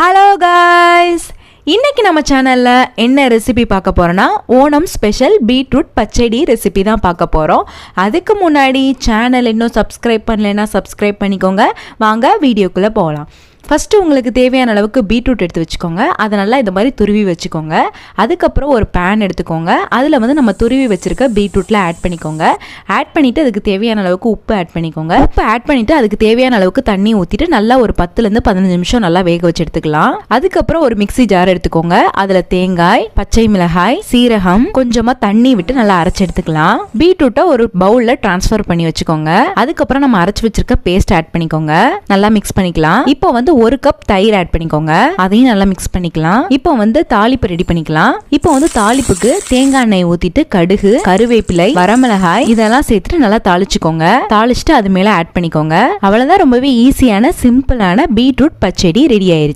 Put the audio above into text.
Hello guys, இன்னைக்கு நம்ம சேனலில் என்ன ரெசிபி பார்க்க போகிறோன்னா ஓணம் ஸ்பெஷல் பீட்ரூட் பச்சடி ரெசிபி தான் பார்க்க போகிறோம். அதுக்கு முன்னாடி சேனல் இன்னும் சப்ஸ்கிரைப் பண்ணலைன்னா சப்ஸ்கிரைப் பண்ணிக்கோங்க. வாங்க வீடியோக்குள்ளே போகலாம். ஃபஸ்ட்டு உங்களுக்கு தேவையான அளவுக்கு பீட்ரூட் எடுத்து வச்சுக்கோங்க. அதை நல்லா இந்த மாதிரி துருவி வச்சுக்கோங்க. அதுக்கப்புறம் ஒரு பேன் எடுத்துக்கோங்க. அதில் நம்ம துருவி வச்சுருக்க பீட்ரூட்டில் ஆட் பண்ணிக்கோங்க. ஆட் பண்ணிவிட்டு அதுக்கு தேவையான அளவுக்கு உப்பு ஆட் பண்ணிக்கோங்க. உப்பு ஆட் பண்ணிவிட்டு அதுக்கு தேவையான அளவுக்கு தண்ணி ஊற்றிட்டு நல்லா ஒரு 10-15 நிமிஷம் நல்லா வேக வச்சு எடுத்துக்கலாம். அதுக்கப்புறம் ஒரு மிக்ஸி ஜார் எடுத்துக்கோங்க. அதில் தேங்காய், பச்சை மிளகாய், சீரகம், கொஞ்சமாக தண்ணி விட்டு நல்லா அரைச்சி எடுத்துக்கலாம். பீட்ரூட்டை ஒரு பவுலில் ட்ரான்ஸ்ஃபர் பண்ணி வச்சுக்கோங்க. அதுக்கப்புறம் நம்ம அரைச்சி வச்சிருக்க பேஸ்ட் ஆட் பண்ணிக்கோங்க. நல்லா மிக்ஸ் பண்ணிக்கலாம். இப்போ ஒரு கப் தயிர் ஆட் பண்ணிக்கோங்க. அதையும் நல்லா மிக்ஸ் பண்ணிக்கலாம். இப்போ தாளிப்பு ரெடி பண்ணிக்கலாம். இப்போ தாளிப்புக்கு தேங்காய் எண்ணெய் ஊத்திட்டு கடுகு, கருவேப்பிலை, வரமிளகாய் இதெல்லாம் சேர்த்துட்டு நல்லா தாளிச்சுக்கோங்க. தாளிச்சுட்டு அது மேல ஆட் பண்ணிக்கோங்க. அவ்வளவுதான், ரொம்பவே ஈஸியான சிம்பிளான பீட்ரூட் பச்சடி ரெடி ஆயிருச்சு.